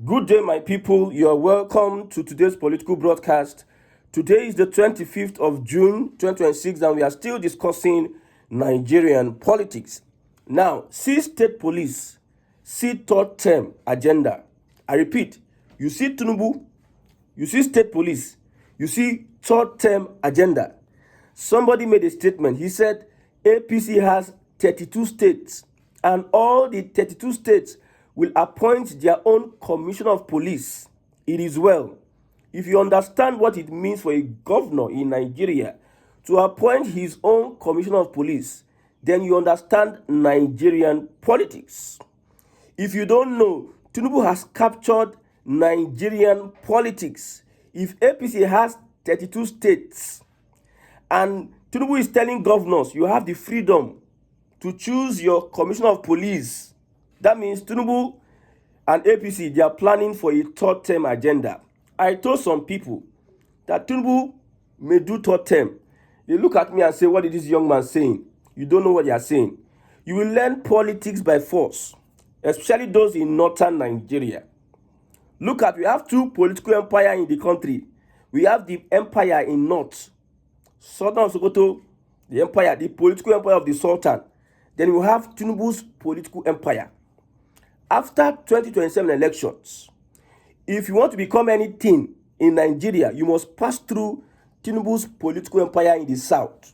Good day, my people. You are welcome to today's political broadcast. Today is the 25th of June 2026, and we are still discussing Nigerian politics. Now, see state police, see third term agenda. I repeat, you see Tinubu, you see state police, you see third term agenda. Somebody made a statement. He said APC has 32 states, and all the 32 states will appoint their own commissioner of police. It is well. If you understand what it means for a governor in Nigeria to appoint his own commissioner of police, then you understand Nigerian politics. If you don't know, Tinubu has captured Nigerian politics. If APC has 32 states and Tinubu is telling governors you have the freedom to choose your commissioner of police, that means Tinubu and APC, they are planning for a third term agenda. I told some people that Tinubu may do third term. They look at me and say, what is this young man saying? You don't know what they are saying. You will learn politics by force, especially those in northern Nigeria. Look at, we have two political empires in the country. We have the empire in north, Southern Sokoto, the empire, the political empire of the Sultan. Then we have Tinubu's political empire. After 2027 elections, if you want to become anything in Nigeria, you must pass through Tinubu's political empire in the south.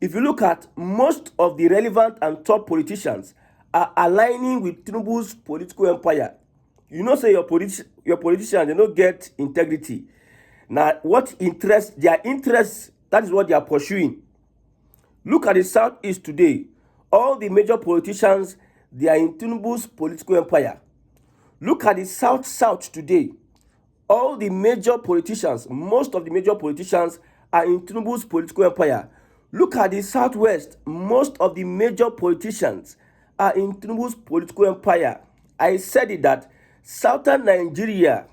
If you look at most of the relevant and top politicians are aligning with Tinubu's political empire. You know, say your politicians, they don't get integrity. Now, what interests, their interests, that is what they are pursuing. Look at the southeast today. All the major politicians, they are in Tinubu's political empire. Look at the south today. All the major politicians, most of the major politicians are in Tinubu's political empire. Look at the southwest. Most of the major politicians are in Tinubu's political empire. I said it that southern Nigeria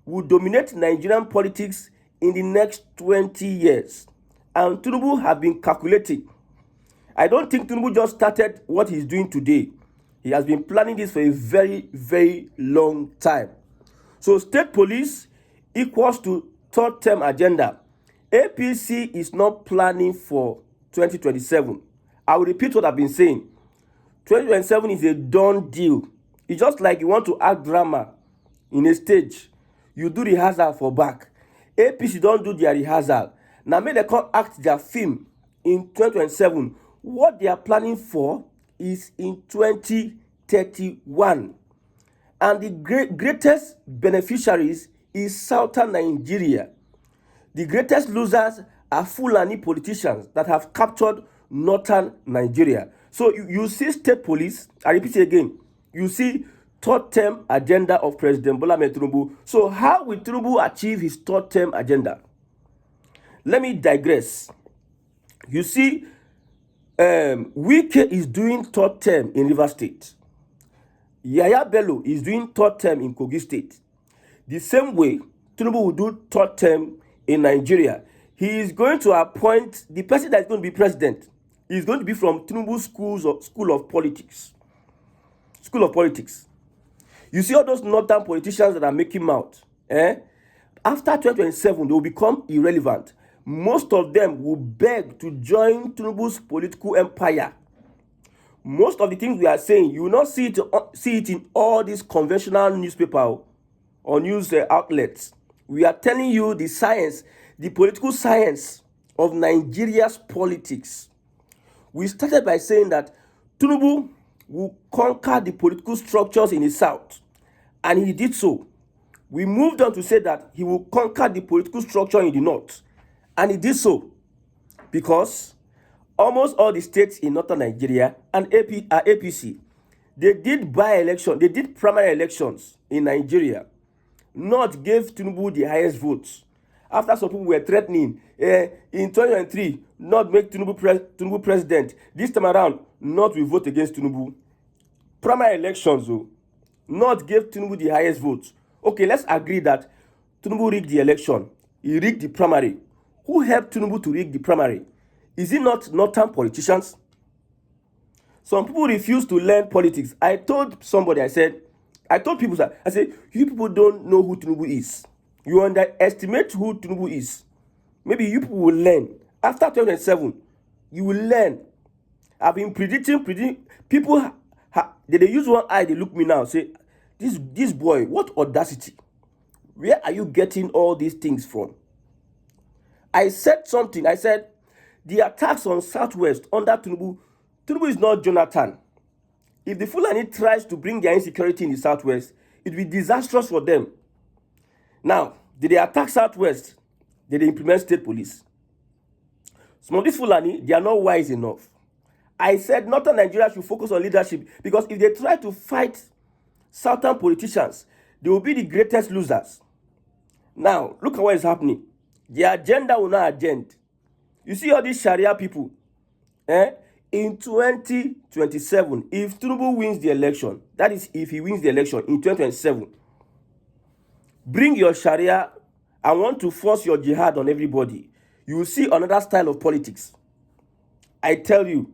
will dominate Nigerian politics in the next 20 years. And Tinubu have been calculating. I don't think Tinubu just started what he's doing today. He has been planning this for a very, very long time. So state police equals to third term agenda. APC is not planning for 2027. I will repeat what I've been saying. 2027 is a done deal. It's just like you want to act drama in a stage. You do rehearsal for back. APC don't do their rehearsal. Now may they come act their film in 2027. What they are planning for is in 2031. And the greatest beneficiaries is southern Nigeria. The greatest losers are Fulani politicians that have captured northern Nigeria. So you see state police, I repeat it again, you see third term agenda of President Bola Ahmed Tinubu. So how will Tinubu achieve his third term agenda? Let me digress. You see, Wike is doing third term in Rivers State. Yaya Bello is doing third term in Kogi State. The same way, Tinubu will do third term in Nigeria. He is going to appoint the person that is going to be president. He is going to be from Tinubu's School of Politics. School of Politics. You see all those northern politicians that are making mouth. After 2027, they will become irrelevant. Most of them will beg to join Tinubu's political empire. Most of the things we are saying, you will not see it in all these conventional newspaper or news outlets. We are telling you the science, the political science of Nigeria's politics. We started by saying that Tinubu will conquer the political structures in the south, and he did so. We moved on to say that he will conquer the political structure in the north, and he did so because almost all the states in northern Nigeria and APC, they did by-election, they did primary elections in Nigeria. North gave Tinubu the highest votes. After some people were threatening, in 2023, North make Tinubu president. This time around, North will vote against Tinubu. Primary elections, North gave Tinubu the highest votes. Okay, let's agree that Tinubu rigged the election. He rigged the primary. Who helped Tinubu to rig the primary? Is it not northern politicians? Some people refuse to learn politics. I told somebody, I said, I told people that, I said, you people don't know who Tinubu is. You underestimate who Tinubu is. Maybe you people will learn. After 2007, you will learn. I've been predicting. People, they use one eye, they look me now, say, this boy, what audacity. Where are you getting all these things from? I said something. I said, the attacks on Southwest under Tinubu is not Jonathan. If the Fulani tries to bring their insecurity in the Southwest, it will be disastrous for them. Now, did they attack Southwest? Did they implement state police? Some of these Fulani, they are not wise enough. I said Northern Nigeria should focus on leadership, because if they try to fight Southern politicians, they will be the greatest losers. Now, look at what is happening. The agenda will not agenda. You see all these Sharia people, in 2027, if Tinubu wins the election, that is if he wins the election in 2027, bring your Sharia and want to force your jihad on everybody, you will see another style of politics. I tell you,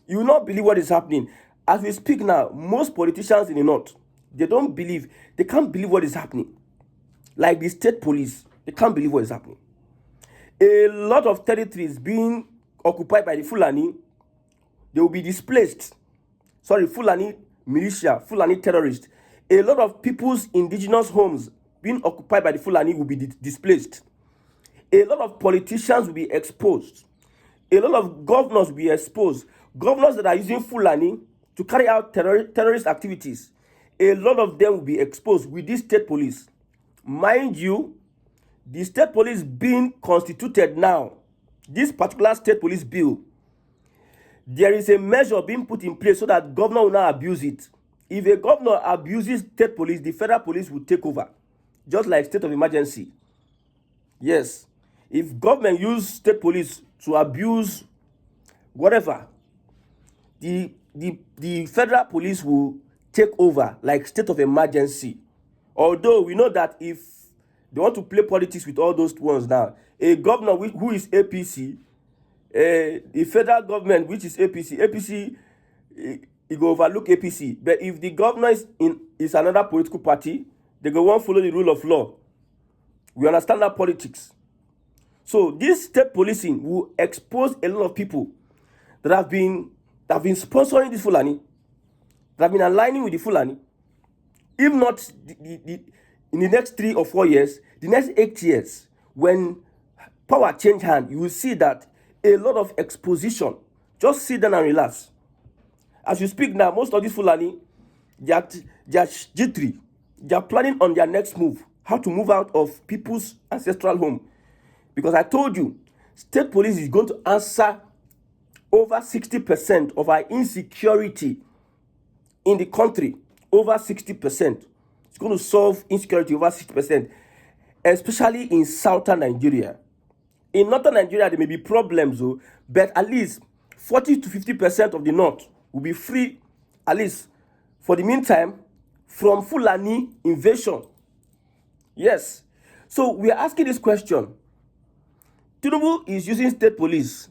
you will not believe what is happening. As we speak now, most politicians in the North, they can't believe what is happening. Like the state police, they can't believe what is happening. A lot of territories being occupied by the Fulani, they will be displaced. Sorry, Fulani militia, Fulani terrorists. A lot of people's indigenous homes being occupied by the Fulani will be displaced. A lot of politicians will be exposed. A lot of governors will be exposed. Governors that are using Fulani to carry out terrorist activities, a lot of them will be exposed with this state police. Mind you, the state police being constituted now, this particular state police bill, there is a measure being put in place so that governor will not abuse it. If a governor abuses state police, the federal police will take over, just like state of emergency. Yes, if government use state police to abuse whatever, the federal police will take over like state of emergency. Although we know that if they want to play politics with all those ones now, a governor who is APC, the federal government which is APC, it will overlook APC. But if the governor is another political party, they go won't follow the rule of law. We understand that politics. So this state policing will expose a lot of people that have been sponsoring this Fulani, that have been aligning with the Fulani. If not in the next 3 or 4 years, the next 8 years, when power change hand, you will see that a lot of exposition. Just sit down and relax. As you speak now, most of these Fulani, they are G3. They are planning on their next move, how to move out of people's ancestral home. Because I told you, state police is going to answer over 60% of our insecurity in the country. Over 60%. It's going to solve insecurity over 60%, especially in southern Nigeria. In northern Nigeria, there may be problems, though, but at least 40 to 50% of the north will be free, at least for the meantime, from Fulani invasion. Yes. So we are asking this question. Tinubu is using state police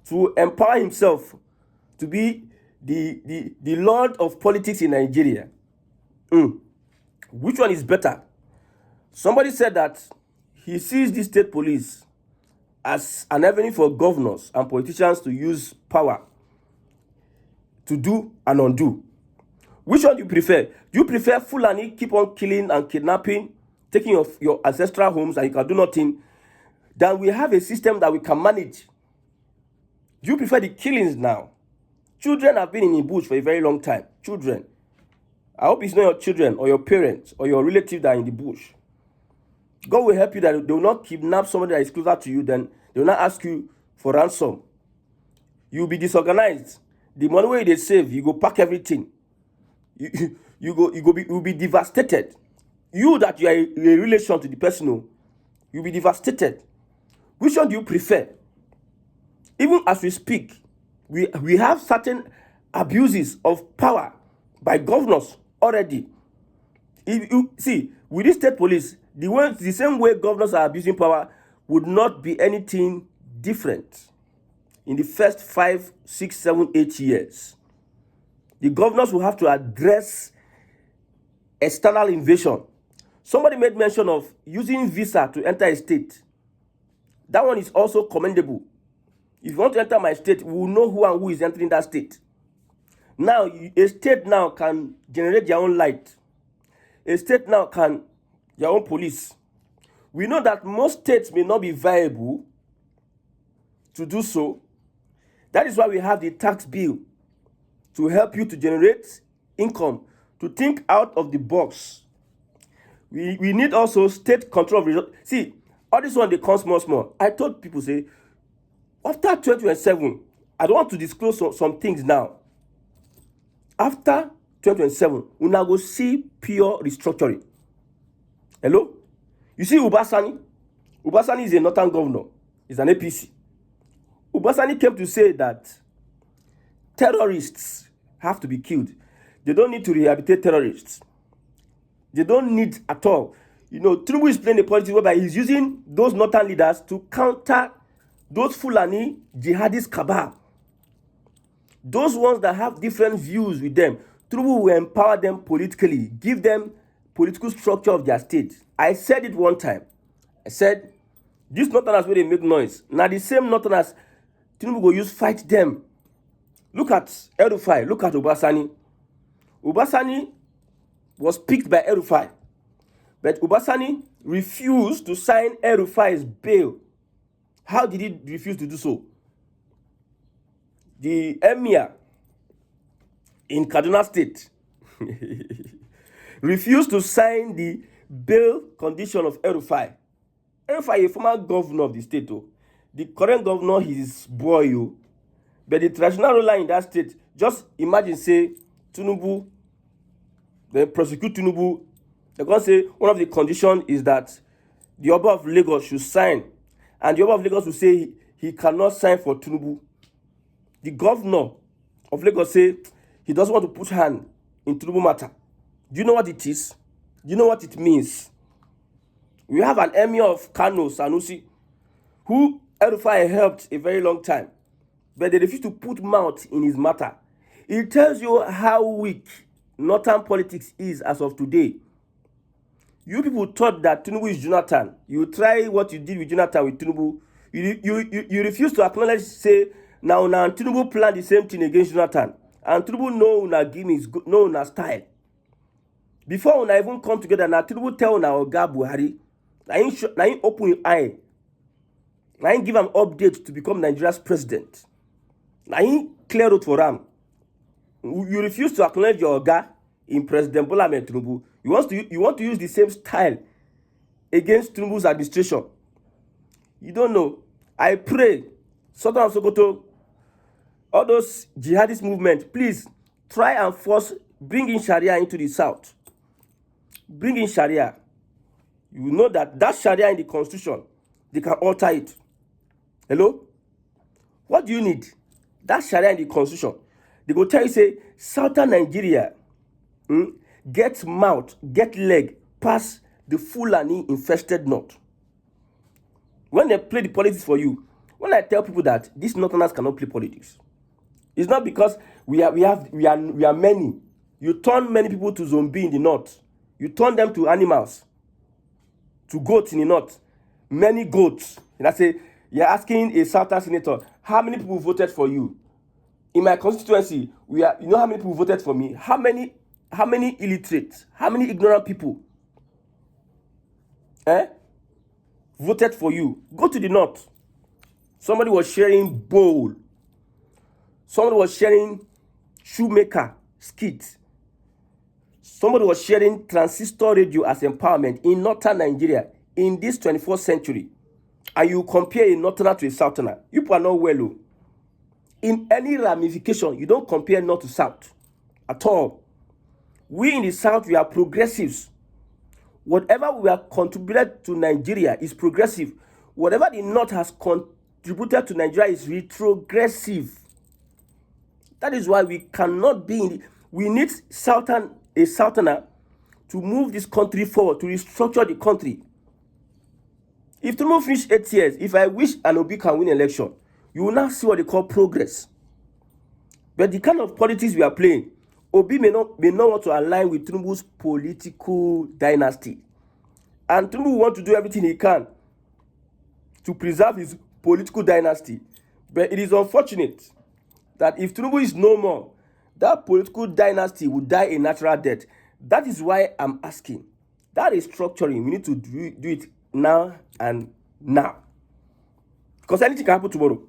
to empower himself to be the lord of politics in Nigeria. Which one is better? Somebody said that he sees the state police as an avenue for governors and politicians to use power to do and undo. Which one do you prefer? Do you prefer Fulani keep on killing and kidnapping, taking your ancestral homes and you can do nothing, than we have a system that we can manage? Do you prefer the killings now? Children have been in the bush for a very long time. Children. I hope it's not your children or your parents or your relatives that are in the bush. God will help you that they will not kidnap somebody that is closer to you, then they will not ask you for ransom. You will be disorganized. The money where they save, you go pack everything. You will be devastated. You that you are a relation to the person, you'll be devastated. Which one do you prefer? Even as we speak, we have certain abuses of power by governors already. If you see, with this state police, the same way governors are abusing power would not be anything different in the first 5, 6, 7, 8 years. The governors will have to address external invasion. Somebody made mention of using visa to enter a state. That one is also commendable. If you want to enter my state, we will know who and who is entering that state. Now, a state now can generate their own light. A state now can their own police. We know that most states may not be viable to do so. That is why we have the tax bill to help you to generate income, to think out of the box. We need also state control of resources. See, all this one, they come small. I told people, say, after 2027, I don't want to disclose some things now. After 2027, we now go see pure restructuring. Hello? You see Ubasani? Ubasani is a northern governor. He's an APC. Ubasani came to say that terrorists have to be killed. They don't need to rehabilitate terrorists. They don't need at all. You know, Tinubu is playing a politics whereby he's using those northern leaders to counter those Fulani jihadist cabal. Those ones that have different views with them. Tinubu will empower them politically, give them political structure of their state. I said it one time. I said, these northerners where they make noise. Now the same northerners Tinubu go use fight them. Look at El-Rufai, look at Ubasani. Ubasani was picked by El-Rufai, but Ubasani refused to sign El-Rufai's bail. How did he refuse to do so? The emir in Kaduna State refused to sign the bail condition of El-Rufai. El-Rufai is a former governor of the state. The current governor is his boy. But the traditional ruler in that state, just imagine, say, Tinubu, they prosecute Tinubu. They're going to say one of the conditions is that the Oba of Lagos should sign. And the Oba of Lagos will say he cannot sign for Tinubu. The governor of Lagos say he doesn't want to put hand in Tinubu matter. Do you know what it is? Do you know what it means? We have an emir of Kano, Sanusi, who El-Rufai helped a very long time, but they refuse to put mouth in his matter. It tells you how weak northern politics is as of today. You people thought that Tinubu is Jonathan. You try what you did with Jonathan with Tinubu. You refuse to acknowledge, say, now Tinubu planned the same thing against Jonathan. And Tinubu know una gimmicks, know una style. Before una even come together, now Tinubu tell una Oga Buhari, na him open your eye. Na him give an update to become Nigeria's president. Na him clear road for him. You refuse to acknowledge your Oga in President Bola Ahmed Tinubu. You want to use the same style against Tinubu's administration. You don't know. I pray, Southern of Sokoto, all those jihadist movements, please try and bring in Sharia into the south. Bring in Sharia. You know that Sharia in the constitution, they can alter it. Hello? What do you need? That Sharia in the constitution. They go tell you, say, Southern Nigeria, get mouth, get leg, pass the Fulani infested north. When they play the politics for you, when I tell people that these northerners cannot play politics, it's not because we are many. You turn many people to zombie in the north. You turn them to animals, to goats in the north. Many goats. And I say, you're asking a Southern senator, how many people voted for you? In my constituency, you know how many people voted for me? How many illiterate, how many ignorant people voted for you? Go to the north. Somebody was sharing bowl. Somebody was sharing shoemaker skit. Somebody was sharing transistor radio as empowerment in northern Nigeria in this 21st century. And you compare a northerner to a southerner. You people are not well. In any ramification, you don't compare north to south at all. We in the south, we are progressives. Whatever we have contributed to Nigeria is progressive. Whatever the north has contributed to Nigeria is retrogressive. That is why we cannot be we need a southerner to move this country forward, to restructure the country. If Tinubu finish 8 years, if I wish an Obi can win election, you will now see what they call progress. But the kind of politics we are playing, Obi may not want to align with Tinubu's political dynasty. And Tinubu will want to do everything he can to preserve his political dynasty. But it is unfortunate that if Tinubu is no more, that political dynasty will die a natural death. That is why I'm asking. That is structuring. We need to do it now and now. Because anything can happen tomorrow.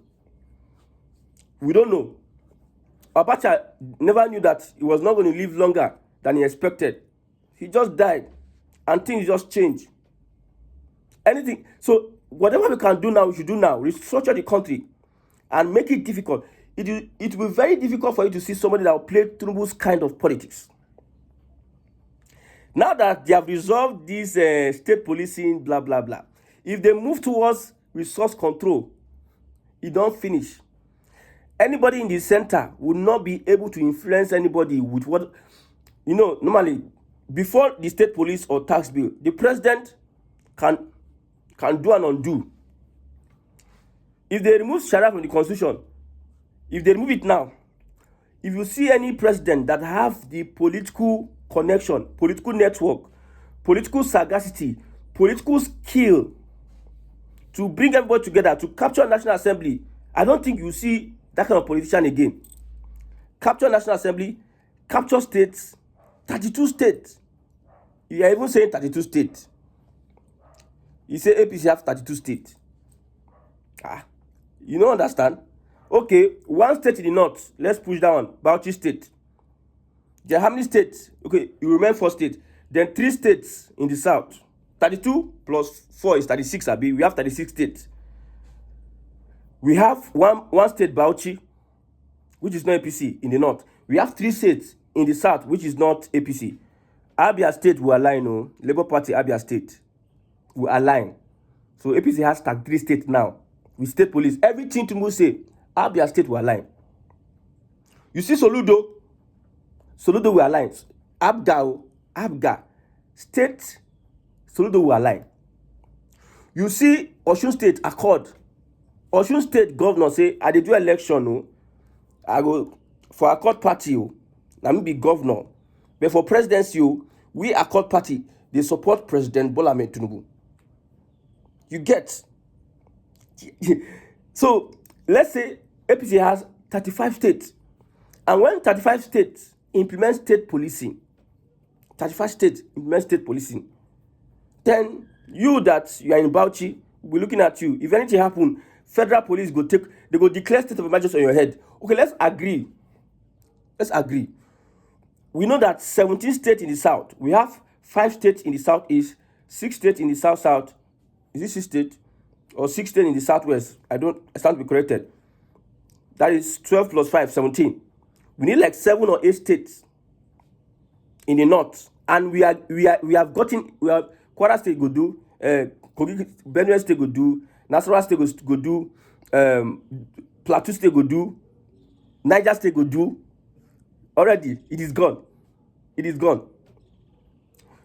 We don't know. Abacha never knew that he was not going to live longer than he expected. He just died. And things just change. Anything. So whatever we can do now, we should do now. Restructure the country and make it difficult. It will be very difficult for you to see somebody that will play Tinubu's kind of politics. Now that they have resolved this state policing, blah, blah, blah. If they move towards resource control, it don't finish. Anybody in the center will not be able to influence anybody with what, normally, before the state police or tax bill, the president can do and undo. If they remove Sharia from the constitution, if they remove it now, if you see any president that have the political connection, political network, political sagacity, political skill to bring everybody together, to capture National Assembly, I don't think you see that kind of politician again. Capture National Assembly, capture states, 32 states. You are even saying 32 states. You say APC have 32 states. You don't understand? Okay, one state in the north, let's push that one, Bauchi state. There are how many states? Okay, you remain 4 states. Then 3 states in the south. 32 plus 4 is 36, Abi. We have 36 states. We have one state, Bauchi, which is not APC in the north. We have 3 states in the south, which is not APC. Abia State will align, no? Labour Party, Abia State will align. So APC has 3 states now with state police. Everything Tinubu say, Abia State will align. You see Soludo will align. Abga, state, Soludo will align. You see Osun State Accord. Osun State governor say, I dey do election, no? I go for Accord party, let me be governor. But for presidency, we Accord party, they support President Bola Ahmed Tinubu. You get? So, let's say APC has 35 states. And when 35 states implement state policing, 35 states implement state policing, then you that you are in Bauchi, we'll be looking at you. If anything happen, federal police go declare state of emergency on your head. Okay, let's agree. We know that 17 states in the south. We have 5 states in the southeast, 6 states in the south. Is it 6 states? Or 6 states in the southwest? I stand to be corrected. That is 12 plus 5, 17. We need like 7 or 8 states in the north. And we have Kwara State go do, Benue State go do, Nasarawa State go do, Plateau State go do, Niger State go do. Already, it is gone.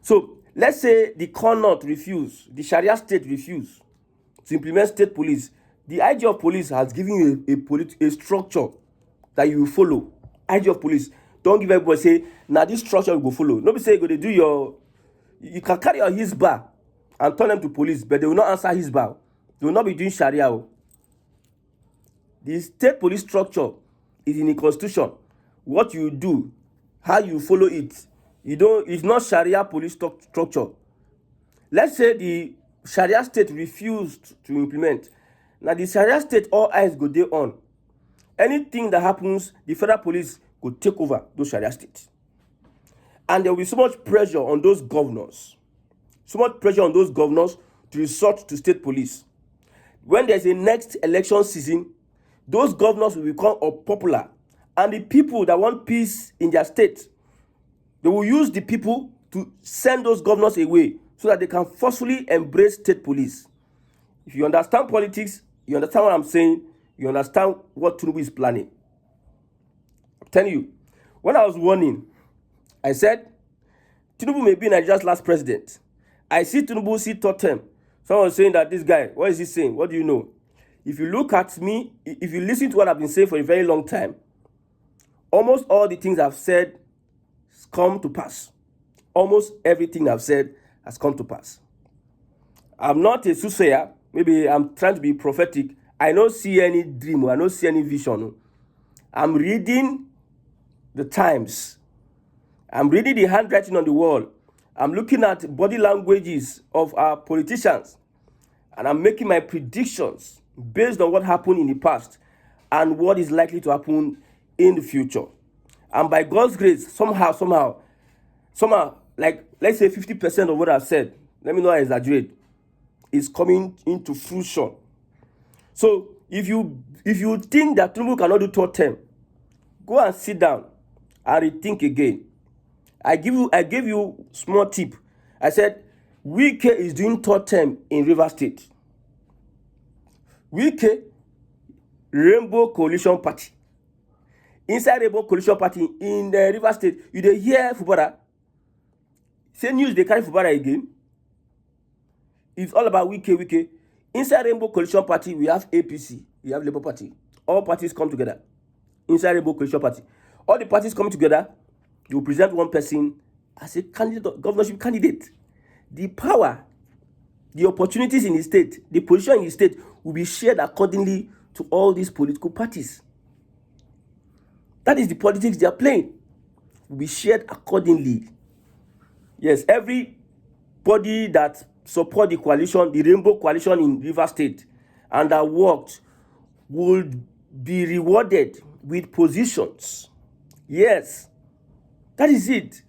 So, let's say the Connaught refuse, the Sharia state refuse to implement state police. The IG of police has given you a structure that you will follow. IG of police. Don't give everybody say, now this structure you go follow. Nobody say go they do you can carry your Hizbah and turn them to police, but they will not answer Hizbah. They will not be doing Sharia. The state police structure is in the constitution. What you do, how you follow it. It's not Sharia police structure. Let's say the Sharia state refused to implement. Now the Sharia state, all eyes go there on. Anything that happens, the federal police will take over those Sharia states. And there will be so much pressure on those governors. To resort to state police. When there's a next election season, those governors will become unpopular. And the people that want peace in their state, they will use the people to send those governors away so that they can forcefully embrace state police. If you understand politics, you understand what I'm saying, you understand what Tinubu is planning. I'm telling you, when I was warning, I said, Tinubu may be Nigeria's last president. I see Tinubu see third term. Someone was saying that this guy, what is he saying? What do you know? If you look at me, if you listen to what I've been saying for a very long time, almost all the things I've said has come to pass. Almost everything I've said has come to pass. I'm not a soothsayer. Maybe I'm trying to be prophetic. I don't see any dream. I don't see any vision. I'm reading the times. I'm reading the handwriting on the wall. I'm looking at body languages of our politicians. And I'm making my predictions based on what happened in the past and what is likely to happen in the future. And by God's grace, somehow, like let's say 50% of what I've said, let me not exaggerate, is coming into fruition. So if you think that Tinubu cannot do third term, go and sit down and rethink again. I gave you small tip. I said Wike is doing third term in Rivers State. Wike, Rainbow Coalition Party. Inside Rainbow Coalition Party in the Rivers State, you dey hear Fubara. Say news they carry Fubara again. It's all about Wike. Inside Rainbow Coalition Party, we have APC, we have Labour Party. All parties come together. Inside Rainbow Coalition Party. All the parties coming together, you present one person as a candidate, governorship candidate. The power, the opportunities in the state, the position in the state will be shared accordingly to all these political parties. That is the politics they are playing. Will be shared accordingly. Yes, everybody that support the coalition, the Rainbow Coalition in Rivers State, and that worked will be rewarded with positions. Yes, that is it.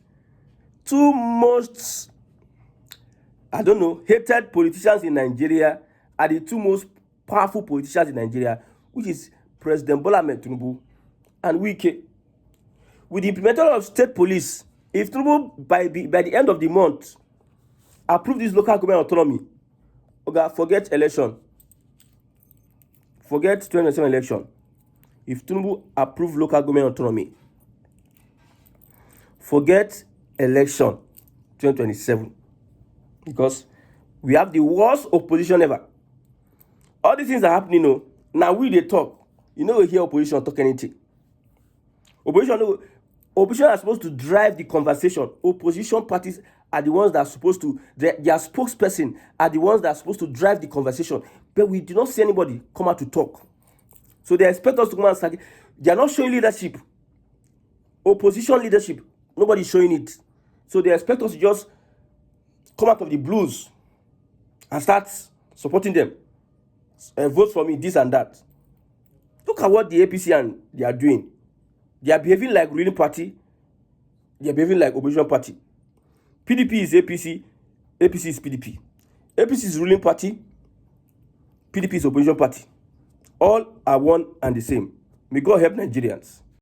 Two most, hated politicians in Nigeria are the two most powerful politicians in Nigeria, which is President Bola Ahmed Tinubu and Wike. With the implementation of state police, if Tinubu by the end of the month approve this local government autonomy, forget election. Forget 2027 election. If Tinubu approve local government autonomy, forget election 2027. Because we have the worst opposition ever. All these things are happening, now we they talk. You know, we hear opposition talk anything. Opposition are supposed to drive the conversation. Opposition parties are the ones that are supposed to, their spokesperson are the ones that are supposed to drive the conversation. But we do not see anybody come out to talk. So they expect us to come out and say, they are not showing leadership. Opposition leadership, nobody is showing it. So they expect us to just come out of the blues and start supporting them. Vote for me, this and that. Look at what the APC and they are doing. They are behaving like ruling party. They are behaving like opposition party. PDP is APC. APC is PDP. APC is ruling party. PDP is opposition party. All are one and the same. May God help Nigerians.